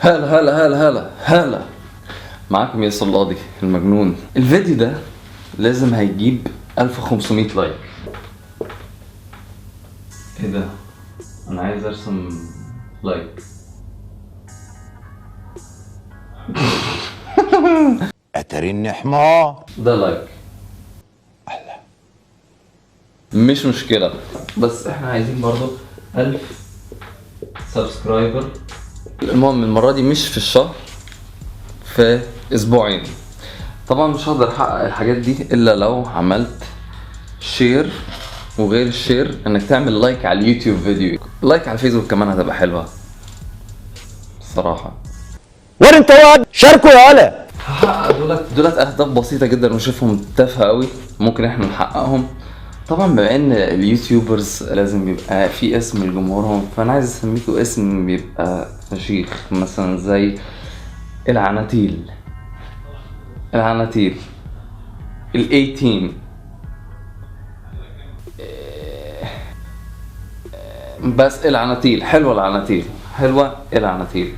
هلا هلا هلا هلا هلا، معاكم يا صلادي المجنون. الفيديو ده لازم هيجيب 1500 لايك. ايه ده؟ انا عايز ارسم لايك. اتريني حمار. ده لايك. مش مشكلة، بس احنا عايزين برضو 1000 سبسكرايبر. المهم المرة دي مش في الشهر، في اسبوعين. طبعا مش هقدر احقق الحاجات دي الا لو عملت شير، وغير الشير انك تعمل لايك على اليوتيوب فيديو. لايك على الفيسبوك كمان هتبقى حلوة الصراحة. ولا انت واد شاركوا يا ولا. هحقق دولت اهداف بسيطة جدا وشوفهم تافهة قوي، ممكن احنا نحققهم. طبعا بما ان اليوتيوبرز لازم بيبقى في اسم لجمهورهم، فانا عايز اسميكوا اسم بيبقى فشيخ، مثلا زي العناتيل، ال18، بس العناتيل حلوة، العناتيل حلوة، العناتيل.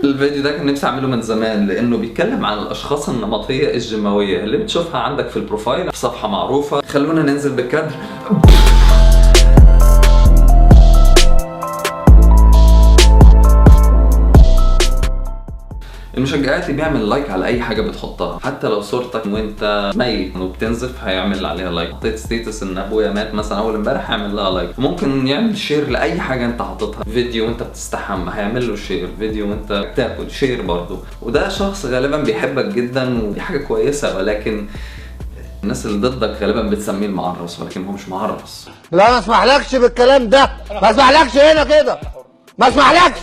الفيديو ده كان نفسي اعمله من زمان، لانه بيتكلم عن الاشخاص النمطيه الجيماويه اللي بتشوفها عندك في البروفايل في صفحه معروفه. خلونا ننزل بالكادر. المشجعات اللي بيعمل لايك على اي حاجه بتحطها، حتى لو صورتك وانت ميت وبتنزف هيعمل عليها لايك. حطيت ستيتس ان ابويا مات مثلا اول امبارح، هيعمل لها لايك. ممكن يعمل شير لاي حاجه انت حاططها. فيديو وانت بتستحمى هيعمل له شير، فيديو وانت بتاكل شير برضه. وده شخص غالبا بيحبك جدا ودي حاجه كويسه، ولكن الناس اللي ضدك غالبا بتسميه المعرس، ولكن هو مش معرس. لا ما اسمحلكش بالكلام ده، ما اسمحلكش هنا كده، ما اسمحلكش.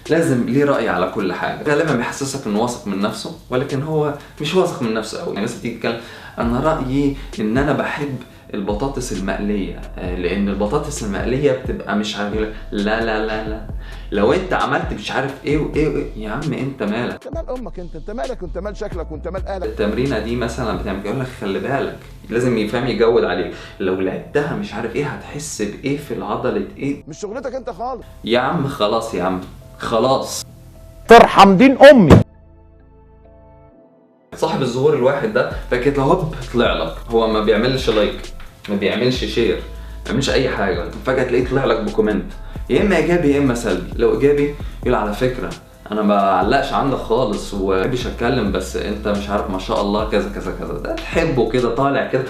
لازم ليه رأي على كل حاجة. غالبا بيحسسك انه واثق من نفسه، ولكن هو مش واثق من نفسه قوي. يعني مثلا تيجي تتكلم، انا رأيي ان انا بحب البطاطس المقلية، لان البطاطس المقلية بتبقى مش عارف لا لا لا لا، لو انت عملت مش عارف ايه وايه وايه، يا عم انت مالك؟ انت مال امك، انت مالك، انت مال شكلك وانت مال اهلك. التمرينة دي مثلا بتعمل يقول لك خلي بالك، لازم يفهم يجود عليك، لو لعبتها مش عارف ايه هتحس بايه في العضلة ايه. مش شغلتك انت خالص يا عم خلاص، يا عم خلاص، ترحم دين امي. صاحب الظهور الواحد ده فاكر له هوب طلع لك، هو ما بيعملش لايك، ما بيعملش شير، ما بيعملش اي حاجه، فجاه تلاقيه طلع لك بكومنت يا اما ايجابي يا اما سلبي. لو ايجابي يقول على فكره انا ما بعلقش عندك خالص وما بحبش اتكلم، بس انت مش عارف ما شاء الله كذا كذا كذا، ده تحبه كده طالع كده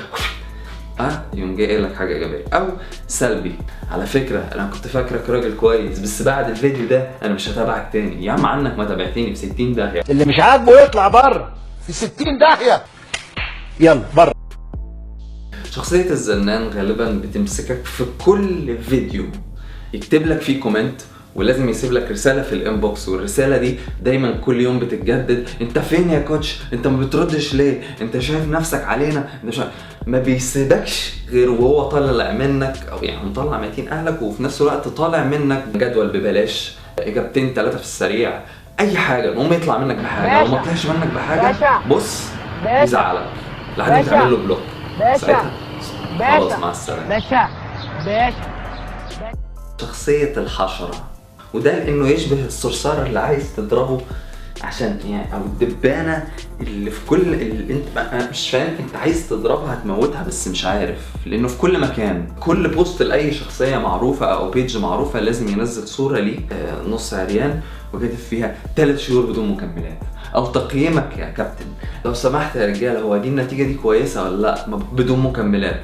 يوم جاي قايل لك حاجه ايجابيه. او سلبي، على فكره انا كنت فاكرك راجل كويس، بس بعد الفيديو ده انا مش هتابعك تاني. يا عم عنك ما تابعتني في 60 داهيه. اللي مش عاجبه يطلع بره في 60 داهيه، يلا بره. شخصية الزنان غالبا بتمسكك في كل فيديو يكتب لك فيه كومنت، ولازم يسيب لك رسالة في الانبوكس، والرسالة دي دايما كل يوم بتتجدد. انت فين يا كوتش؟ انت ما بتردش ليه؟ انت شايف نفسك علينا؟ انت ما بيسيبكش غير وهو طالع منك، او يعني مطلع 200 اهلك، وفي نفس الوقت طالع منك جدول ببلاش، اجابتين 3 في السريع، اي حاجة. المهم يطلع منك بحاجة، لو ما طلعش منك بحاجة بص يزعلك لحد ما تعمل له بلوك. ساعتها خلاص مع السلامة. شخصية الحشرة، وده لانه يشبه الصرصار اللي عايز تضربه عشان يعني، او الدبانة اللي في كل اللي انت مش فاهم، انت عايز تضربها هتموتها بس مش عارف، لانه في كل مكان. كل بوست لاي شخصية معروفة او بيج معروفة لازم ينزل صورة ليه نص عريان وكاتب فيها 3 شهور بدون مكملات، او تقييمك يا كابتن لو سمحت يا رجاله، هو دي النتيجة دي كويسة ولا لا بدون مكملات.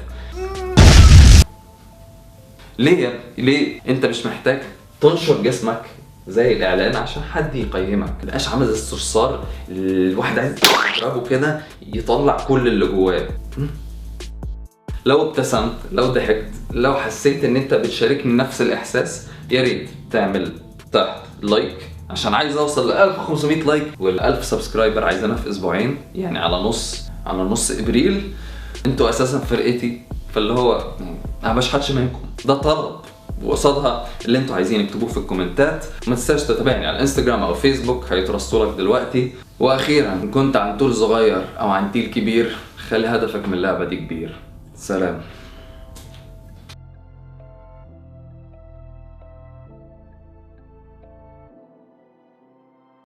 ليه انت مش محتاج تنشر جسمك زي الاعلان عشان حد يقيمك؟ مبقاش عامل زي الصرصار الواحد عايز يضربه كده يطلع كل اللي جواه. لو ابتسمت، لو ضحكت، لو حسيت ان انت بتشاركني نفس الاحساس، يا ريت تعمل تحت لايك، عشان عايز اوصل ل 1500 لايك، وال1000 سبسكرايبر عايزينها في اسبوعين، يعني على نص ابريل. انتوا اساسا فرقتي، فاللي هو انا ما بشحتش منكم، ده طلب وقصادها اللي انتوا عايزين اكتبوه في الكومنتات. ما تنساش تتابعني على الانستجرام او فيسبوك هيترصوا لك دلوقتي. واخيرا ان كنت عن طول صغير او عن تيل كبير، خلي هدفك من اللعبة دي كبير. سلام.